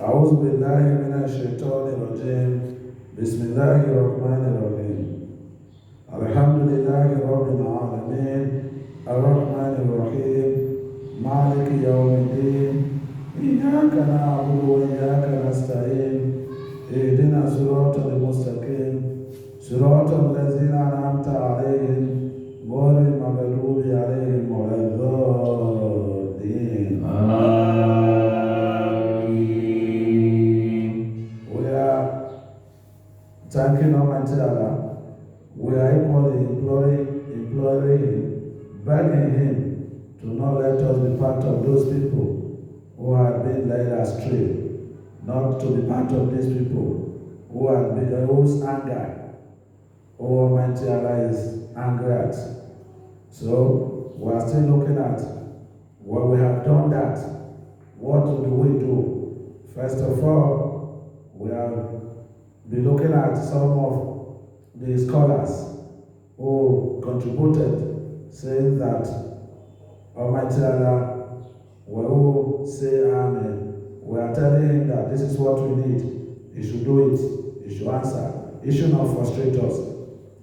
أعوذ بالله من الشيطان الرجيم بسم الله الرحمن الرحيم الحمد لله رب العالمين الرحمن الرحيم مالك يوم الدين إياك نعبد وإياك نستعين اهدنا الصراط المستقيم صراط الذين أنعمت عليهم غير المغضوب عليهم ولا الضالين Thanking Almighty Allah, we are equally imploring Him, begging Him to not let us be part of those people who have been led astray, not to be part of these people who have been whose anger, Almighty Allah is angry at. So we are still looking at what we have done that. What do we do? First of all, we have be looking at some of the scholars who contributed, saying that Almighty Allah will say Amen. We are telling him that this is what we need. He should do it. He should answer. He should not frustrate us.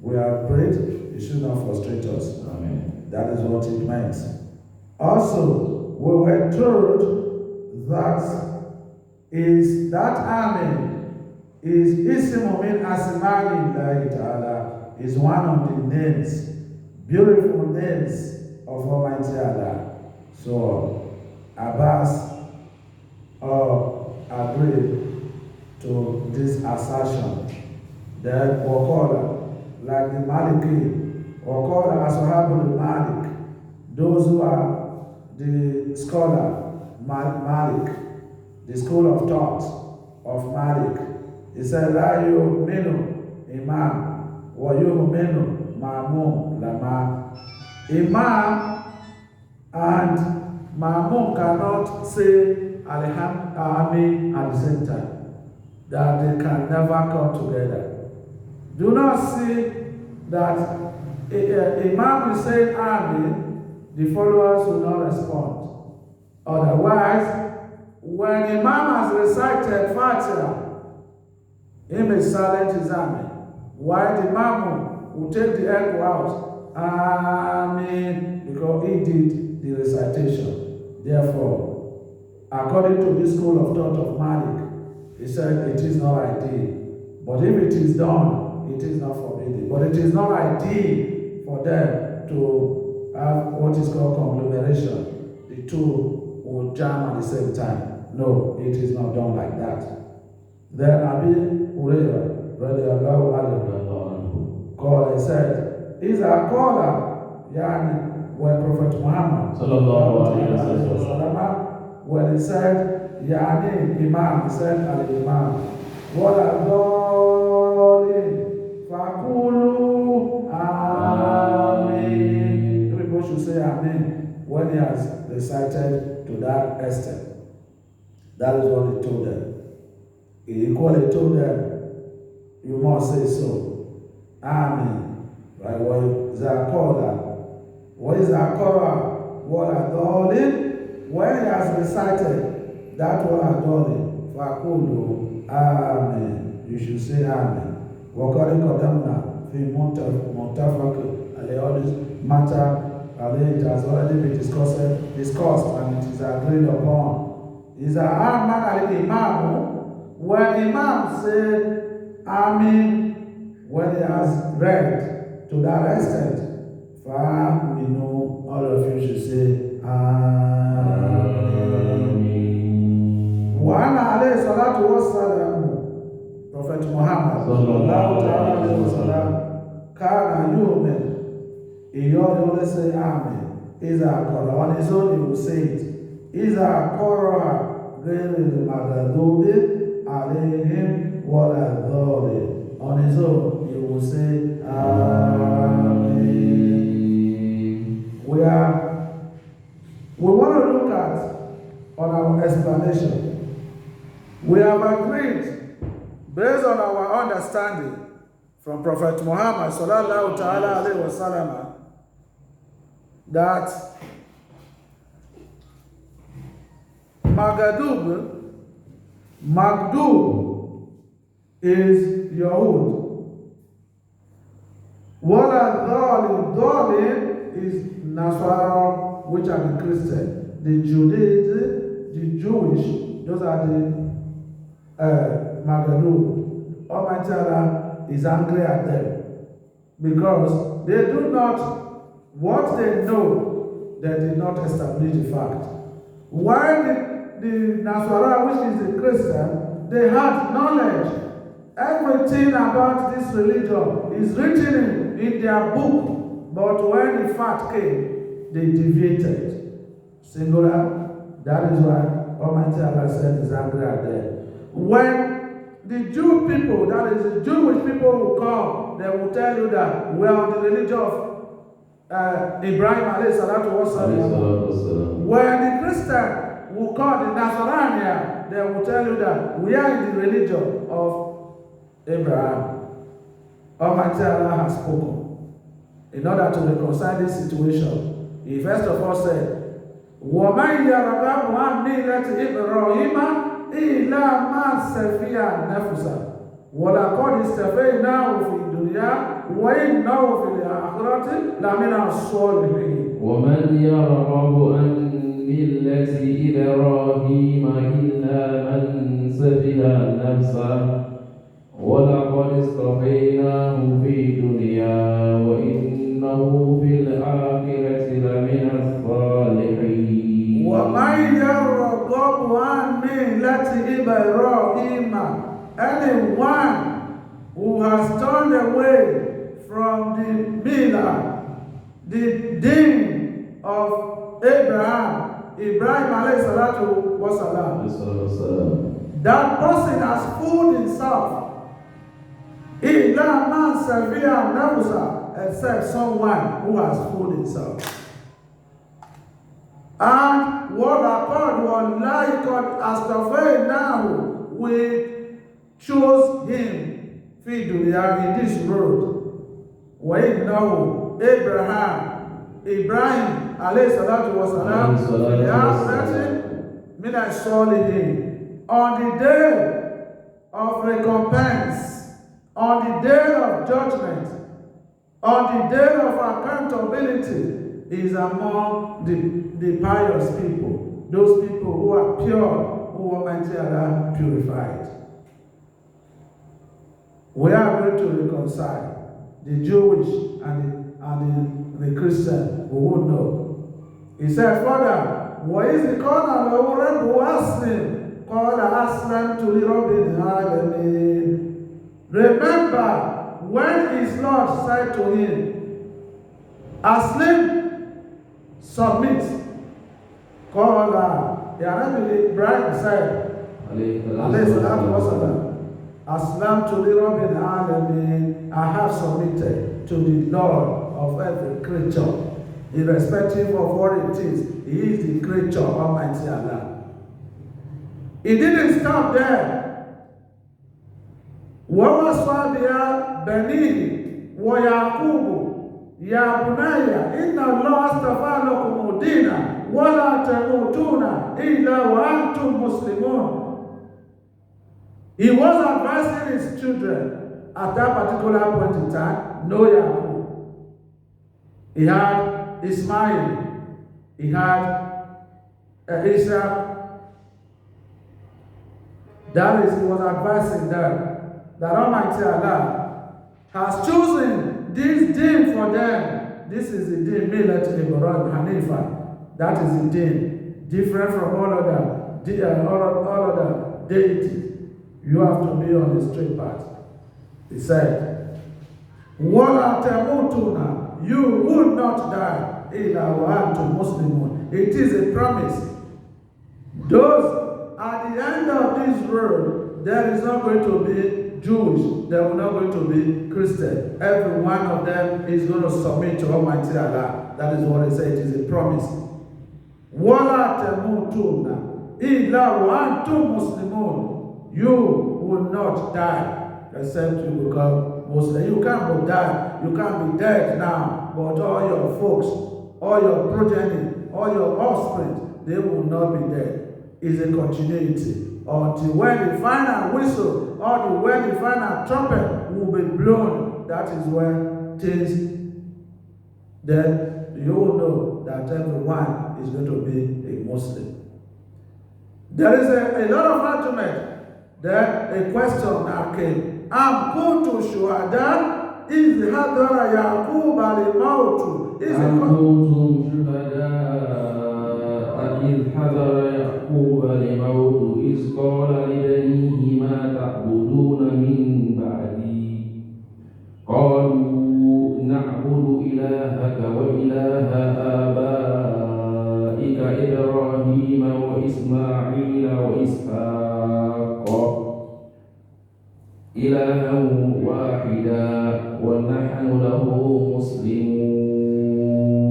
We have prayed. He should not frustrate us. Amen. That is what it meant. Also, we were told that Amen is Ismu min Asma'illahi Ta'ala, is one of the names, beautiful names of Almighty Allah. So Abbas agreed to this assertion. Then Wakola, like the Maliki, Wakola Ashabul Malik, those who are the scholar Malik, the school of thought of Malik. He said, La yu'minu imam wa yu'minu ma'mum lama. Imam and ma'mum cannot say Amin at the same time. That they can never come together. Do not see that Imam will say Amin, the followers will not respond. Otherwise, when Imam has recited Fatiha, he may silent his Amen, while the Mamun will take the echo out, Amen, because he did the recitation. Therefore, according to this school of thought of Malik, he said it is not ideal. But if it is done, it is not forbidden. But it is not ideal for them to have what is called conglomeration. The two will jam at the same time. No, it is not done like that. Then Abi Hurairah, radiallahu anhu, called and said, is a caller, yani, when Prophet Muhammad, when he said, yani, Imam, he said, al-Imam, what are going, fakulu, Amen. People should say Amen when he has recited to that extent. That is what he told them. He equally told them, you must say so. Amen. Right? What is our caller? What is our caller? What are darling? When he has recited that what are darling, Fakulu, Amen. You should say Amen. Wakari Kodamna, fi Montafak, all this matter, it has already been discussed and it is agreed upon. Is a man al-Imam. When Imam said Amen, when he has read to that extent, all of you should say Amen. Wa ana alayhi salatu wassalam, Prophet Muhammad sallallahu alayhi wa sallam, kana yu'min. He always say Amen. Is a Qur'an. On his own he will say it. Is a Qur'an. غير المغضوب عليهم ولا الضالين. On his own, he will say, Amen. We want to look at on our explanation. We have agreed, based on our understanding from Prophet Muhammad sallallahu ta'ala alayhi wa sallam, that Magadub Magdub is Yahud. Wala Dhalim is Nasara, which are the Christian. The Judaism, the Jewish, those are the Magdub. Almighty Allah is angry at them because they do not, what they know, they did not establish the fact. While the Nasara, which is the Christian, they had knowledge. Everything about this religion is written in their book, but when the fact came, they deviated. Singular, that is why Almighty Allah said is angry at them. When the Jew people, that is the Jewish people will come, they will tell you that we are on the religion of Ibrahim alayhi salatu wasalam. When the Christian will call the Nazarene, they will tell you that we are in the religion of Abraham. Almighty Allah has spoken. In order to reconcile this situation, he first of all said, وَمَنْ يَرْغَبُ عَنْ مِلَّةِ إِبْرَاهِيمَ إِلَّا مَنْ سَفِيَ نَفْسَهُ وَلَقَدِ اصْطَفَيْنَاهُ فِي الدُّنْيَا وَإِنَّهُ فِي الْآخِرَةِ لَمِنَ الصَّالِحِينَ وَمَنْ يَرْغَبُ عَنْ مِلَّةِ إِبْرَاهِيمَ إِلَّا مَنْ سَفِيَ نَفْسَهُ وَلَقَدِ اصْطَفَيْنَاهُ فِي الدُّنْيَا وَإِنَّهُ فِي الْآخِرَةِ لَمِنَ الصَّالِحِينَ وَمَنْ يَرْغَبُ عَنْ مِلَّةِ إِبْرَاهِيمَ, anyone who has turned away from the millah, the deen of Ibrahim alayhi salatu wasalam, that person has fooled himself. إِلَّا مَنْ سَفِيَ نَفْسَهُ, except someone who has fooled himself. And what happened was like God astaghfirnahu, we chose him fi dunya, in this world. وَإِنَّهُ Ibrahim alayhi salatu wasalam min as-salihin, on the day of recompense, on the day of judgment, on the day of accountability, is among the pious people, those people who are pure, who Almighty Allah purified. We are going to reconcile the Jewish and the Christian who will know. He said, Father, what is the corner of Rabbu Aslim? Called Aslam to the Robin Alamin. Remember when his Lord said to him, Aslim, submit. Called Ibrahim said, Aslam to the Robin Alamin, I have submitted to the Lord of every creature, irrespective of what it is. He is the creature, Almighty Allah. He didn't stop there. وَوَصَّى بِهَا بَنِيهِ وَيَعْقُوبُ يَا بُنَيَّ إِنَّ اللَّهَ اصْطَفَى لَكُمُ الدِّينَ وَلَا تَمُوتُونَ إِلَّا وَأَنْتُمْ مُسْلِمُونَ. He was advising his children at that particular point in time. No Yaqub. He had Ismail. He had Isaac. That is, he was advising them that Almighty Allah has chosen this deen for them. This is the deen, Millat Ibrahim Hanifa. That is the deen, different from all other deities. You have to be on the straight path. He said, وَلَا تَمُوتُونَ, you will not die, إِلَّا وَأَنْتُمْ مُسْلِمُونَ. It is a promise. Those at the end of this world, there is not going to be Jewish, there will not going to be Christian. Every one of them is going to submit to Almighty Allah. That is what he said. It is a promise. وَلَا تَمُوتُونَ إِلَّا وَأَنْتُمْ مُسْلِمُونَ. You will not die except you become Muslim. You can't die. You can't be dead now. But all your folks, all your progeny, all your offspring, they will not be dead. It's a continuity until when the final whistle or when the final trumpet will be blown. That is when things, then you will know that everyone is going to be a Muslim. There is a lot of argument. Then a question now came. Am kuntu shuhada iz hadara Yaqub al-mautu. Am kuntum shuhada إذ حضر يعقوب الموت إذ قال لبنيه ما تعبدون من بعدي قالوا نعبد إلهك وإله آبائك إبراهيم وإسماعيل وإسحاق إلها واحدا ونحن له مسلمون.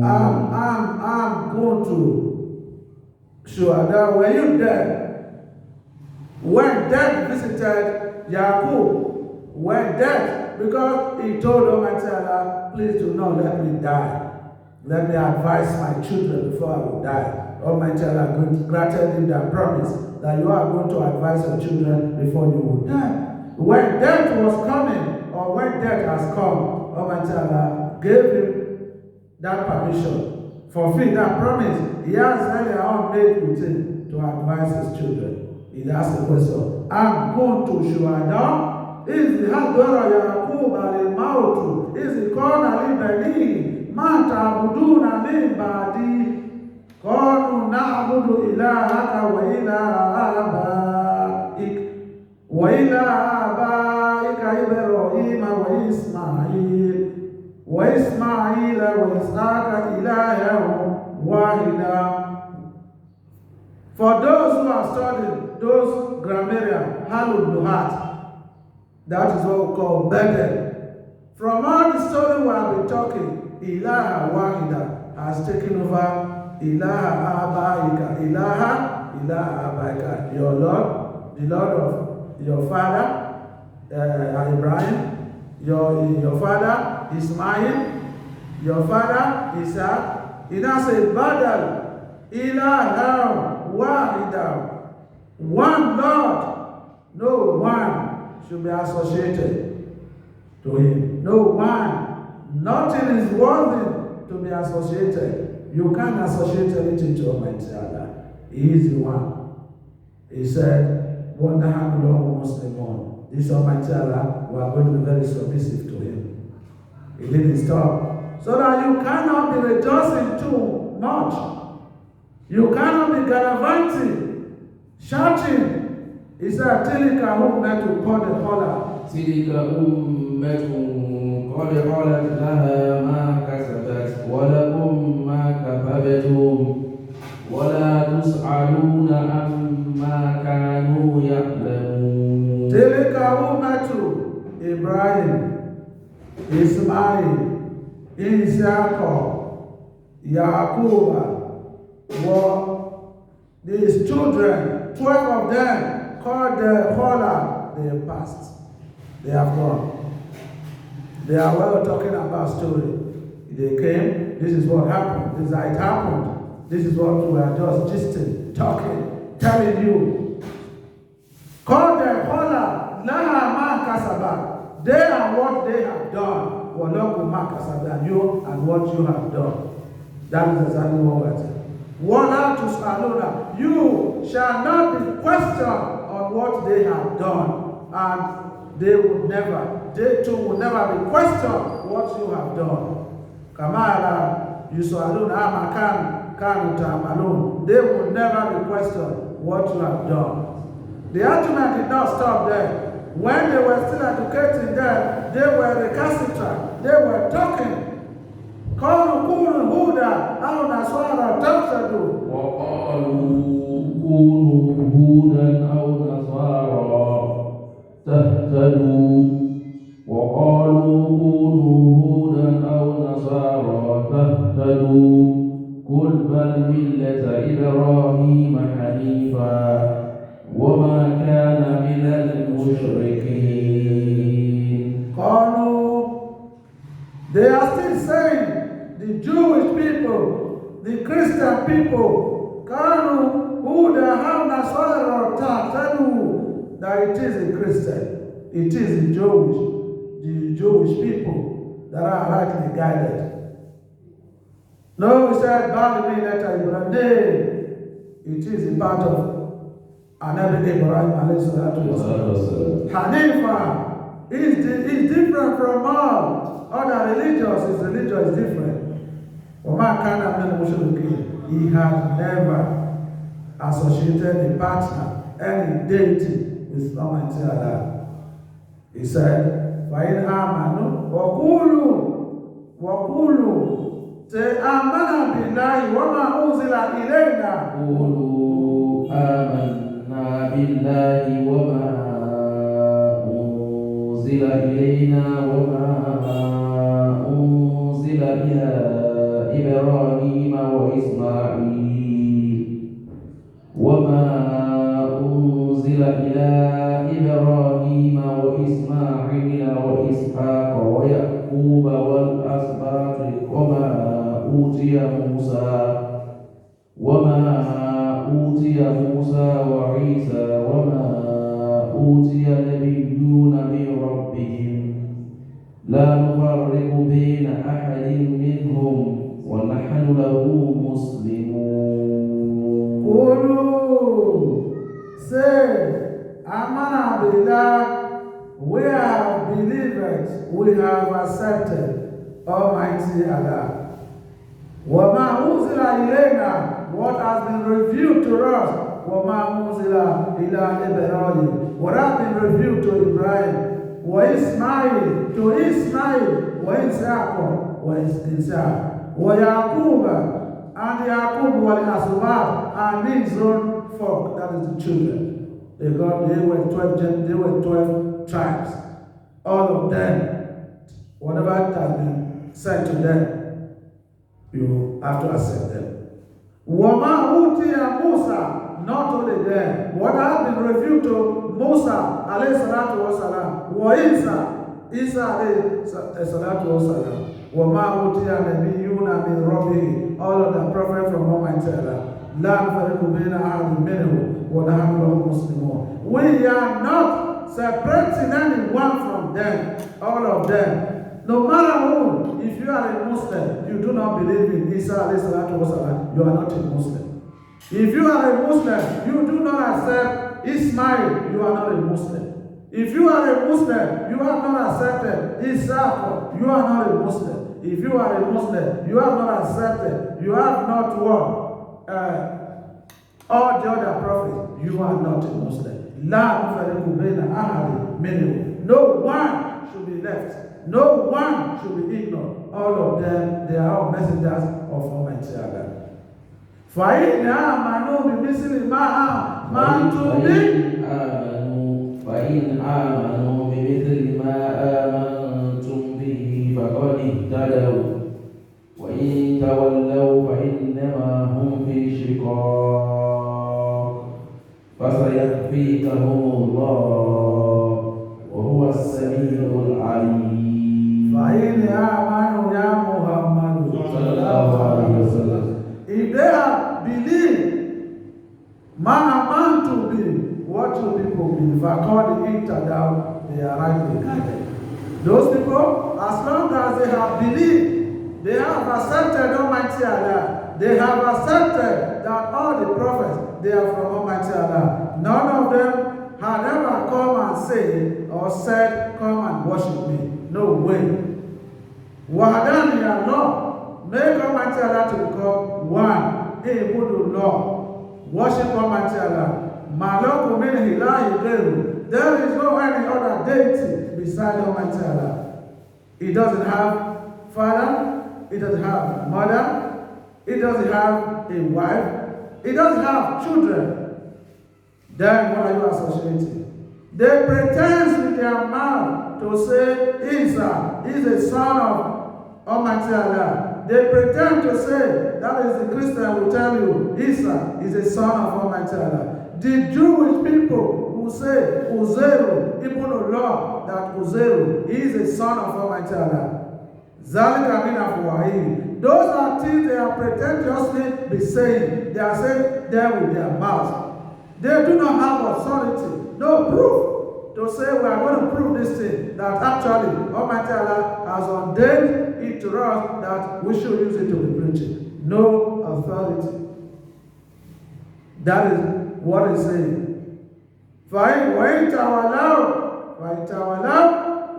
I'm going to Shuhada, were you dead? When death visited Yaqub, when death, because he told Almighty Allah, please do not let me die. Let me advise my children before I will die. Almighty Allah granted him that promise that you are going to advise your children before you will die. When death was coming, or when death has come, Almighty Allah gave him that permission. Fulfill that promise he has earlier on made with him to advise his children. He asked the question, I'm going to Shuhada. Is the Hadara Yaqub al-Mautu? Is the Qur'an al-Bani? Ma ta'buduna min ba'di? Qalu na'budu ilahaka wa ilaha abaika Ibrahim wa Ismail. وإسماعيل وإسحاق إلها واحدا. For those who are studying those grammarian, Halul Luhat, that is what we call Bebel. From all the story we have been talking, Ilaha Wahida has taken over Ilaha Abaika. Ilaha Abaika. Your Lord, the Lord of your father, Ibrahim, your father, Ismail, your father, Isaac. He now said, Badal, Ilaha Wahida. One Lord, no one should be associated to him. No one. Nothing is worthy to be associated. You can't associate anything to Almighty Allah. He is the one. He said, Wonderhamullahu Muslimun. This Almighty Allah, we are going to be very submissive to him. He didn't stop. So that you cannot be rejoicing too much. You cannot be gallivanting, shouting. He said, Tilika ummatu qad khalat. Tilika ummatun qad khalat laha ma kasabat wa lakum ma kasabtum wa la tus'aluna amma kanu ya'lamun. Tilika ummatu Ibrahim, Ismail, Isaac, Yaqub were these children, 12 of them, called the Khala. They have passed. They have gone. They are well talking about story. They came, this is what happened, this is how it happened, this is what we are just gisting, talking, telling you. Called the Khala, Laha ma kasaba. They and what they have done, you and what you have done. That is exactly what we're saying. Wala tus'aluna. You shall not be questioned on what they have done, and they too will never be questioned what you have done. Kamala yus'aluna ama kanu ta'malun. They will never be questioned what you have done. The argument did not stop there. When they were still educating them, they were recalcitrant. They were talking. قالوا كونوا هودا أو نصارى تهتدوا. وقالوا كونوا هودا أو نصارى تهتدوا. وقالوا كونوا هودا أو نصارى تهتدوا. قل بل ملة إبراهيم حنيفا وما كان من المشركين. They are still saying, the Jewish people, the Christian people, Kanu, Huda, Ham, Nasara, that it is a Christian, it is the Jewish people that are rightly guided. No, he said, it is a part of Anabi Ibrahim alayhi salatu wasalam. Hanifa is different from all other religions. His religion is different. He had never associated a partner, any deity with Almighty Allah. He said, فَإِنْ آمَنُوا وَقُولُوا آمَنَا بِاللَّهِ وَمَا أُنزِلَ إِلَيْنَا قولوا آمنا بالله وما أنزل إلينا وما أنزل إلى إبراهيم وإسماعيل وما أنزل إلى إبراهيم وإسماعيل وإسحاق ويعقوب والأسباط وما أوتي موسى وعيسى وما أوتي نبيون من ربهم لا نفرق بين أحد منهم ونحن له مسلمون. قولوا say Amana Billah, we have believers, we have accepted Almighty Allah. Wama unzila ilayna, what has been revealed to us. Wama unzila ila Ibrahim, what has been revealed to Ibrahim. Wa Ismail, to Ismail. Wa Ishaq, wa Yaqub, and Yaqub wal Asbat, and his own folk, that is the children. They were 12 tribes. All of them, whatever has been said to them, you have to accept them. Wama utiya Musa, not only them, what has been revealed to Musa alayhi salatu wasalam, wa Isa alayhi salatu wasalam, wama utiya nabiyuna min rabbi, all of the prophets from Almighty Allah. La nufariqu baina ahadin minhum wa nahnu lahu muslimun. We are not separating anyone from them, all of them. No matter who, if you are a Muslim, you do not believe in Isa alayhi salatu wasalam, you are not a Muslim. If you are a Muslim, you do not accept Ismail, you are not a Muslim. If you are a Muslim, you have not accepted Isa, you are not a Muslim. If you are a Muslim, you have not accepted, you have not what? All the other prophets, you are not a Muslim. La nufariqu baina ahadin minhum. No one should be left. No one should be ignored. All of them, they are all messengers of Almighty Allah. فَإِنْ آمَنُوا بِمِثْلِ مَا آمَنْتُمْ بِهِ فَإِنْ آمَنُوا بِمِثْلِ مَا آمَنْتُمْ بِهِ فَقَدِ اهْتَدَوْا وَإِنْ تَوَلَّوْا فَإِنَّمَا هُمْ فِي شِقَاقٍ فَسَيَكْفِيكَهُمُ اللَّهُ وَهُوَ السَّمِيعُ الْعَلِيمُ. فَإِنْ آمَنُوا يَا مُحَمَّدُ صلى الله عليه وسلم. If they have believed, مَا آمَنْتُمْ بِهِ, what you people believe, according to Ihtadaw, they are rightly guided. Those people, as long as they have believed, they have accepted Almighty Allah. They have accepted that all the prophets, they are from Almighty Allah. None of them had ever come and said or said, come and worship me. No way. Wahadani Allah, make Almighty Allah to become one. Ibudu law. Worship Almighty Allah. Malaku min ilahi ghayru. There is no any other deity beside Almighty Allah. He doesn't have father, he doesn't have mother, he doesn't have a wife, he doesn't have children. Then what are you associating? They pretend with their mouth to say Isa is a son of Almighty Allah. They pretend to say, that is the Christian will tell you, Isa is a son of Almighty Allah. The Jewish people who say Uzairu, Ibn Allah, that Uzairu is a son of Almighty Allah. Zalika min afwahi. Those are things they are pretentiously be saying. They are saying them with their mouth. They do not have authority, no proof to say we are going to prove this thing, that actually Almighty Allah has ordained it to us that we should use it to be preaching. No authority. That is what it's saying.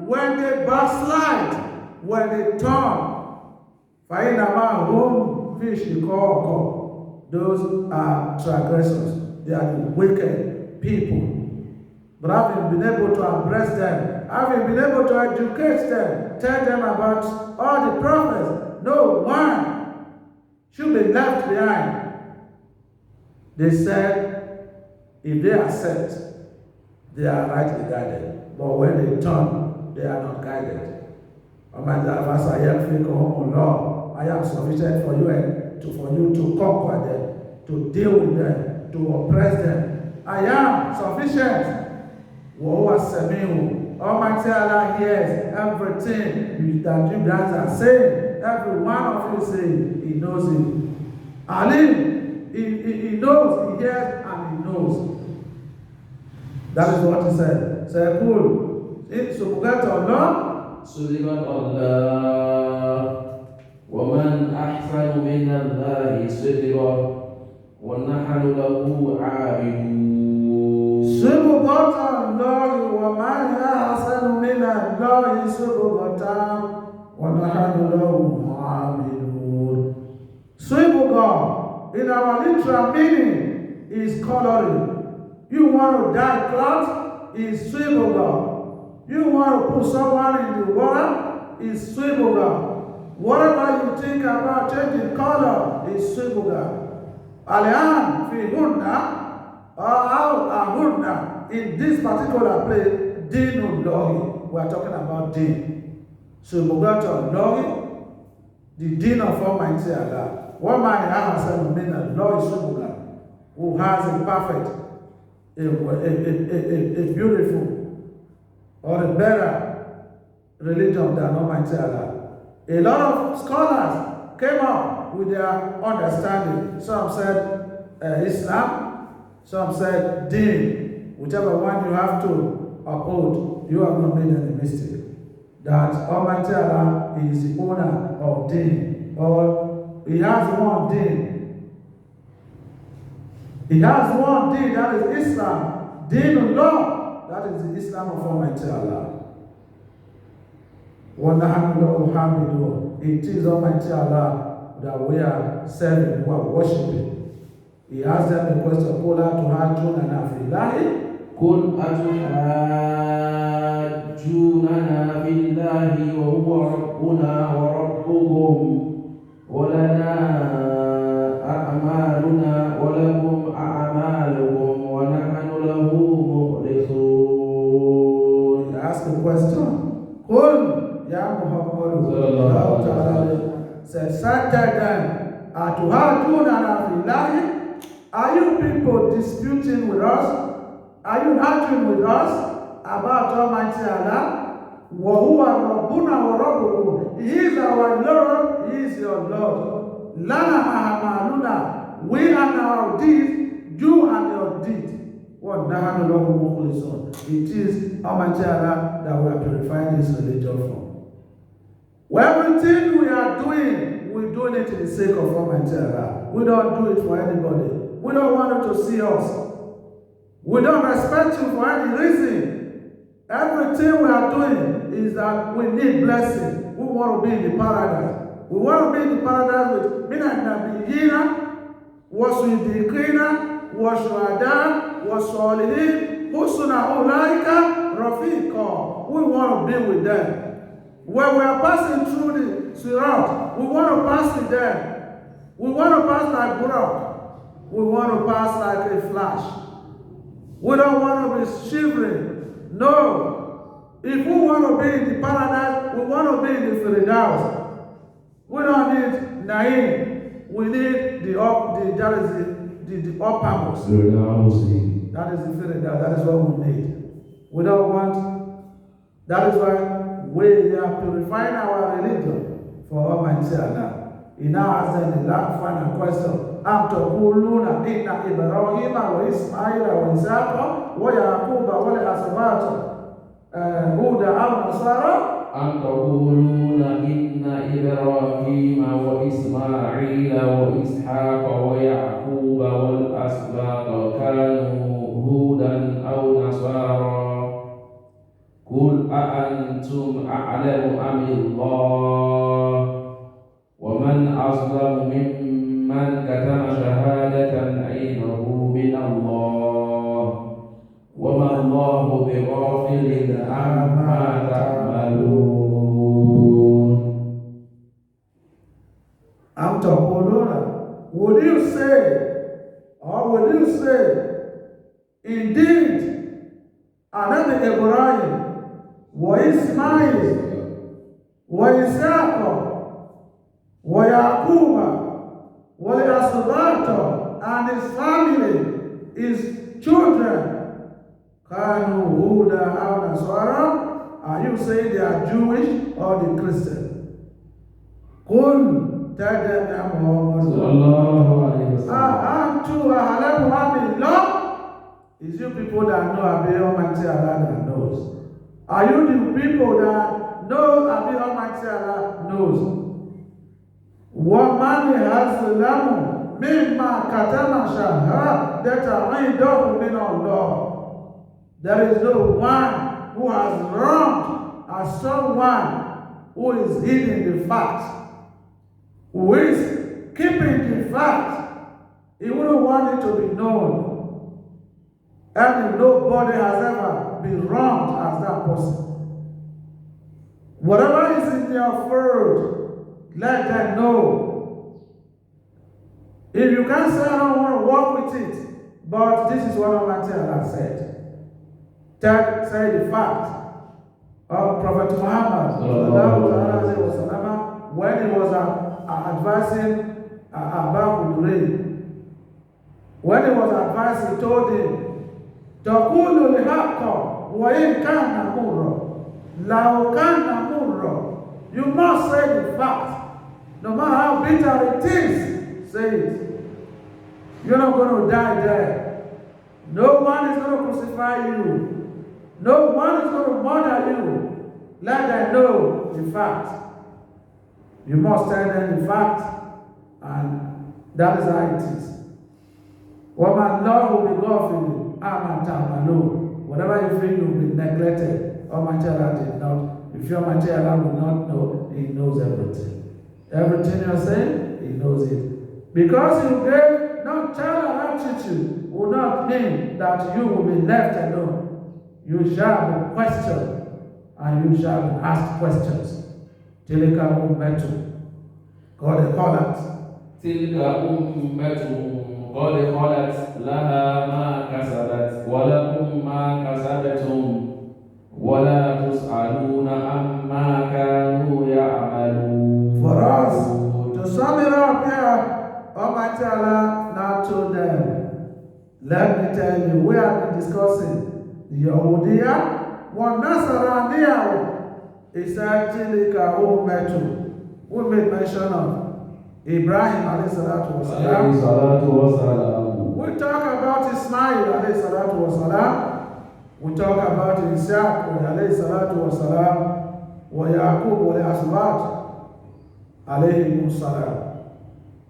When they backslide, when they turn, those are transgressors. They are the wicked people. But having been able to embrace them, having been able to educate them, tell them about all the prophets, no one should be left behind. They said, if they accept, they are rightly guided. But when they turn, they are not guided. I am sufficient for you to conquer them, to deal with them, to oppress them. I am sufficient. Almighty Allah hears everything that you guys are saying. Every one of you saying, He knows it. Alim, he knows, He hears, and He knows. That is what He said. Say, cool. So we get Allah. صدق الله ومن أحسن من الله صدقا ونحن له عابدون. صدق الله ومن أحسن من الله صدقا ونحن له عابدون. صدق in our literal meaning is coloring. You want to dye cloth is صدق. You want to put someone in the water is swibuga. Whatever you think about changing color is swibuga. Alian fi hunna ahunna in this particular place dinu lohi. We are talking about din. Swibuga to lohi, the din of Almighty Allah. One man has a meaning lohi swibuga, who has a perfect, a beautiful, or a better religion than Almighty Allah. A lot of scholars came up with their understanding. Some said Islam, some said Deen. Whichever one you have to uphold, you have not made any mistake. That Almighty Allah is the owner of Deen, or He has one Deen. He has one Deen, that is Islam. Deen of law. That is the Islam of Almighty Allah. It is Almighty Allah that we are serving, we are worshiping. He asked them a question, قُلْ أَتُحَاجُّونَنَا فِي اللَّهِ قل أتحاجوننا في الله وهو ربنا وربكم ولنا أعمالنا ولكم أعمالكم ونحن له مخلصون. Ask a question. قل يا محمد صلى الله عليه وسلم said, Satan, أتحاجوننا في الله? Are you people disputing with us? Are you arguing with us about Almighty Allah? وَهُوَ رَبُّنَا وَرَبُّكُمْ. He is our Lord, He is your Lord. لَنَا أَعْمَالُنَا. We and our deeds, you and your deeds. وَنَحْنُ لَهُ مُخْلِصُونَ. It is Almighty Allah that we are purifying this religion from. Everything we are doing, we're doing it in the sake of Almighty Allah. We don't do it for anybody. We don't want you to see us. We don't respect you for any reason. Everything we are doing is that we need blessing. We want to be in the paradise. We want to be in the paradise with Mina Nabiyina, Waswidikina, Washuada, Waswalihin, Husuna Ulaika, Rafiqa. We want to be with them. When we are passing through the Sirat, we want to pass with them. We want to pass like Burak. We want to pass like a flash. We don't want to be shivering. No. If we want to be in the paradise, we want to be in the Firdaus. We don't need Naim. We need the uppermost. That is the Firdaus. That is what we need. We don't want. That is why we are purifying our religion for Almighty Allah. He now asks them the last final question. Am taquluna inna Ibrahima wa Ismaila wa Ishaqa wa Yaquba wa al-asbata Huda aw Nasara? أم تقولون إن إبراهيم وإسماعيل وإسحاق ويعقوب والأسباط كانوا هودا أو نصارى قل أأنتم أعلم أم الله ومن أظلم ممن كتم شهادة عنده من الله وما الله بغافل عما تعملون. Am taquluna, would you say, or would you say, indeed, Anabi Ibrahim, wa Ismail, wa Ishaqa, wa Yaquba, wa al-asbata, and his family, his children, Kanu Huda aw Nasara? Are you saying they are Jewish or the Christian? Qul, tell them, Ya Muhammadu, Antu a'lamu amillah? Is you people that know Abi Almighty Allah that knows? Are you the people that know Abi Almighty Allah knows? وَمَنْ يَظْلَمُ مِمَّا كَتَمَ شَهَادَةً عِندَهُ مِنَ اللَّهِ? There is no one who has wronged as someone who is hiding the fact, who is keeping the fact. He wouldn't want it to be known. And nobody has ever been wronged as that person. Whatever is in their world, let them know. If you can't say I don't want to work with it, but this is what Almighty Allah said. Say the fact of Prophet Muhammad when he was advising Abu Hurairah. When he was advising, he told him, Taqulu lihaqqa wa in kana murra. Law kana murra. You must say the fact. No matter how bitter it is, say it. You're not going to die there. No one is going to crucify you. No one is going to murder you. Let them know the fact. You must tell them the fact, and that is how it is. وَمَا اللَّهُ بِغَافِلٍ عَمَّا تَعْمَلُونَ. Whatever you feel you'll be neglected, Almighty Allah did not. If your Almighty Allah will not know, He knows everything. Everything you're saying, He knows it. Because you gave no child attitude will not mean that you will be left alone. You shall be questioned, and you shall be asked questions. Tilka ummatu qad khalat. Tilka ummatu qad khalat laha ma kasabat wa lakum ma kasabtum wa la tus'aluna amma kanu ya'malun. For us to sum it up here, Almighty Allah now told them, let me tell you, we have been discussing the Yahudiya wa Nasaraniya. He said, Tilka ummatu. We made mention of Ibrahim alayhi salatu wasalam. We talk about Ismail alayhi salatu wasalam. We talk about Ishaq alayhi salatu wasalam. Wa Yaqub wa al-asbat alayhi salam.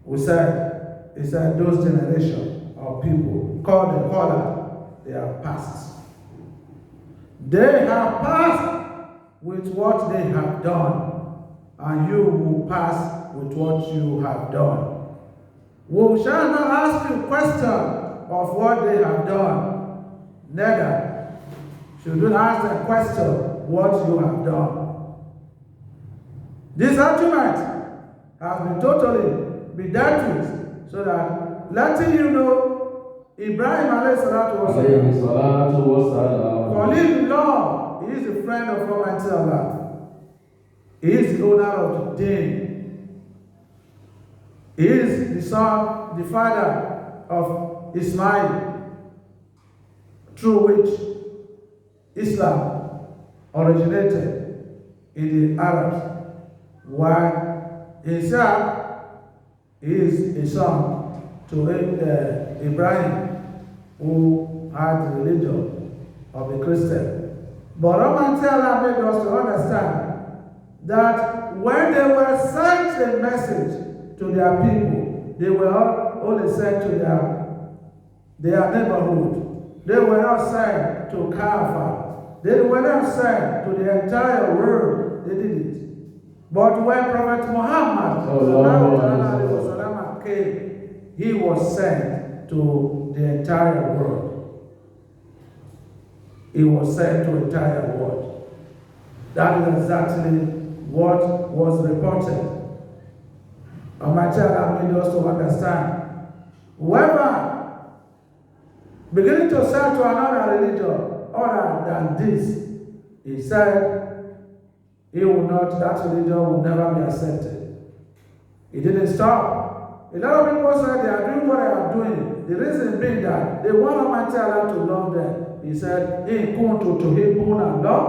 We said, he said those generation of people called the caller, they have passed. They have passed with what they have done, and you will pass with what you have done. We shall not ask you question of what they have done, neither should we ask the question what you have done. This argument has been totally be dealt with, so that letting you know Ibrahim alayhi salatu wasalam, Khalilullah, he is a friend of Almighty Allah. He is the owner of the deen. He is the son, the father of Ismail, through which Islam originated in the Arabs. While Ishaq He is a son to Ibrahim, who had the religion of a Christian. But Almighty Allah made us to understand that when they were sent a message to their people, they were only sent to their neighborhood. They were not sent to Kafir. They were not sent to the entire world. They did it. But when Prophet Muhammad came, he was sent to the entire world. He was sent to the entire world. That is exactly what was reported. Almighty Allah made us to understand. Whoever beginning to sell to another religion other than this, he said he will not, that religion will never be accepted. He didn't stop. A lot of people said they are doing what they are doing. The reason being that they want Almighty Allah to love them. He said, in kuntu tuhibbuna Allah,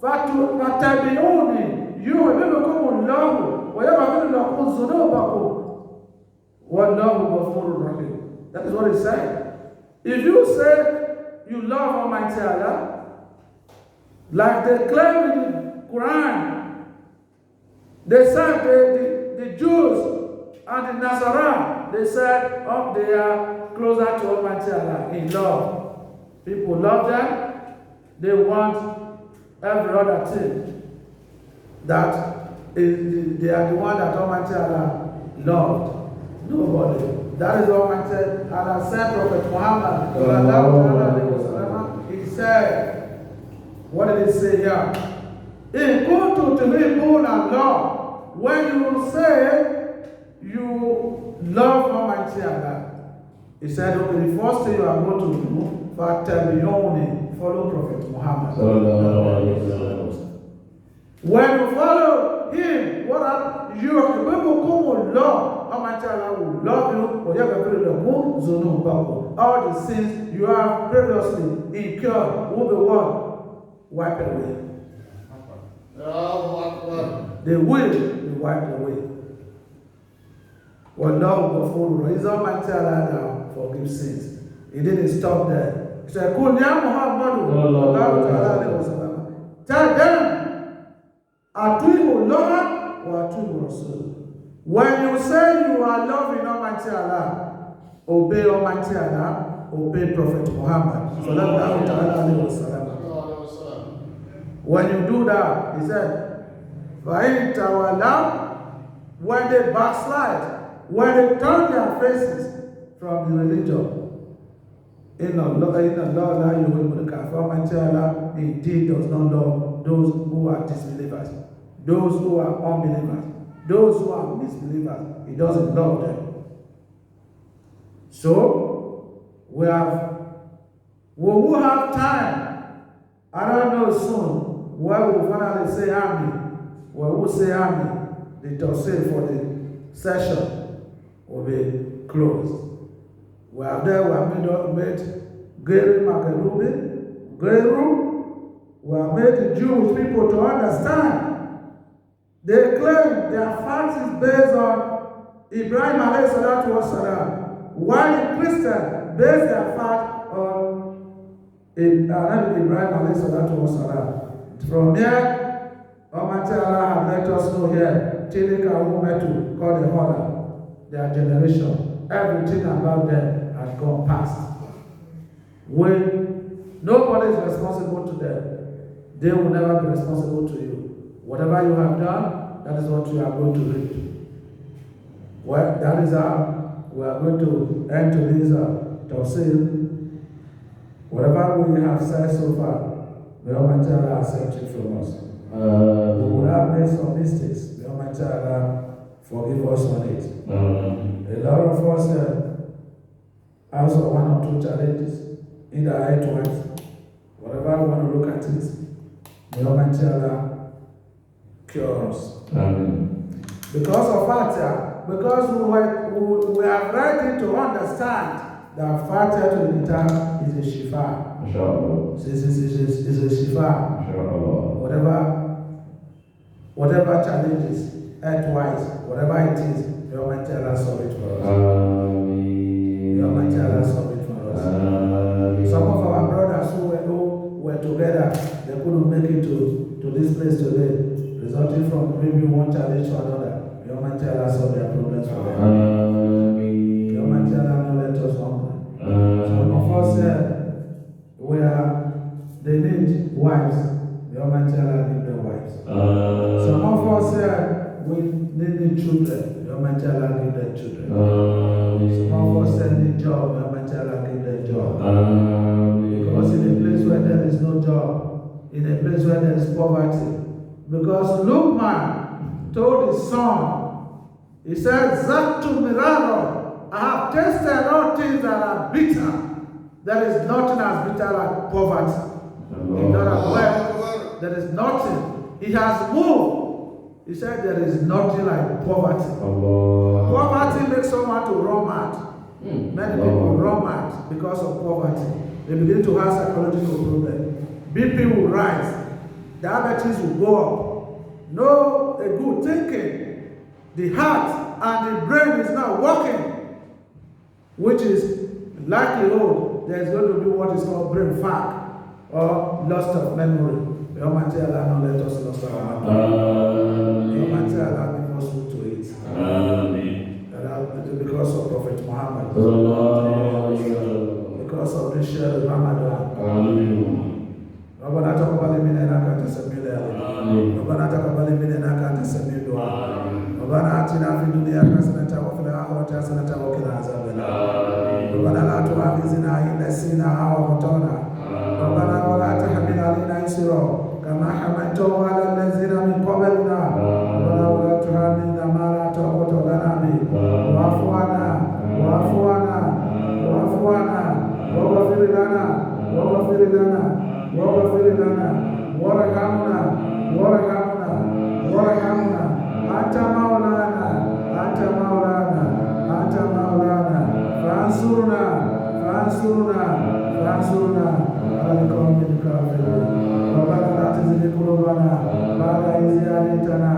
fattabi'uni yuhibbukum Allah wa yaghfir lakum dhunubakum wallahu ghafurur rahim. That is what he said. If you say you love Almighty Allah, like they claim in the Quran, they said the Jews and the Nazarene, they said they are closer to Almighty Allah in love. People love them. They want every other thing. That is, they are the one that Almighty Allah loved. Nobody. That is what Almighty Allah said, Prophet Muhammad. He said, what did he say here? In kuntu tuhibbuna Allah, when you say you love Almighty Allah, he said, okay, the first thing you are going to do, follow Prophet Muhammad. When you follow him, what are you? Love, Almighty Allah will love you. All the sins you have previously incurred will be what? Wiped away. They will be wiped away. Wallahu ghafurur. Is Almighty Allah that forgives sins. He didn't stop there. He said, Kul ya Muhammadu, tell them, Ati'u Allah wa ati'u Rasul. When you say you are loving Almighty Allah, obey Almighty Allah, obey Prophet Muhammad. When you do that, he said, when they backslide, when they turn their faces from the religion, Almighty Allah indeed does not love those who are disbelievers, those who are unbelievers, those who are misbelievers. He doesn't love them. So we will have time. I don't know soon where we'll finally say Amen. Where we'll say Amen. The Tafseer for the session will be closed. We have made Geru Magalubi, Geru. We have made the Jewish people to understand. They claim their fact is based on Ibrahim alayhi salatu wasalam, while the Christians base their fact on Ibrahim alayhi salatu wasalam. From here, Almighty Allah has let us know here, Tilika Umetu, called the mother, their generation, everything about them has gone past. When nobody is responsible to them, they will never be responsible to you. Whatever you have done, that is what you are going to reap. Well, that is how we are going to end today's Tafseer. Whatever we have said so far, may Almighty Allah accept it from us. We will have made some mistakes. May Almighty Allah forgive us on it. A lot of us also one or two challenges in the head-wise. Whatever we want to look at it, may Almighty Allah cure us. Because of Fatiha, because we are ready to understand that Fatiha to the time is a shifa. Is a shifa. Whatever challenges, health-wise, whatever it is, May Almighty Allah solve it for us. Amen. May Almighty Allah solve it for us. Amen. Some of our brothers who were together, they couldn't make it to this place today, resulting from maybe one challenge to another. May Almighty Allah solve their problems for them. Amen. May Almighty Allah not let us hunger. Some of us where they need wives. May Almighty Allah give them wives. Some of us we need children. May Almighty Allah give them children. Some of us need job. May Almighty Allah give them job. Because in a place where there is no job, in a place where there is poverty, because Luqman told his son, he said, Zattu miraro, I have tasted all things that are bitter. There is nothing as bitter like poverty. In other words, there is nothing. He has moved. He said there is nothing like poverty. Poverty makes someone to run mad. Many people run mad because of poverty. They begin to have psychological problems. BP will rise. Diabetes will go up. No a good thinking. The heart and the brain is not working, which is likelihood there is going to be what is called brain fag or loss of memory. May Almighty Allah not let us lost our memory. May Almighty Allah give us food to eat. Because of Prophet Muhammad. Because of this year of Ramadan. ربنا تقبل منا انك انت السميع العليم. ربنا تقبل منا انك انت السميع الدعاء. ربنا اتنا في الدنيا حسنه وفي الاخره حسنه وقنا عذاب النار. ربنا لا تؤاخذنا ان نسينا او اخطانا. ربنا ولا تحمل علينا إصرا كما حملته على الذين من قبلنا. ربنا ولا تحملنا ما لا طاقة لنا به. واعف عنا واغفر لنا وارحمنا أنت مولانا فانصرنا على القوم الكافرين. ربنا لا تزغ قلوبنا بعد إذ هديتنا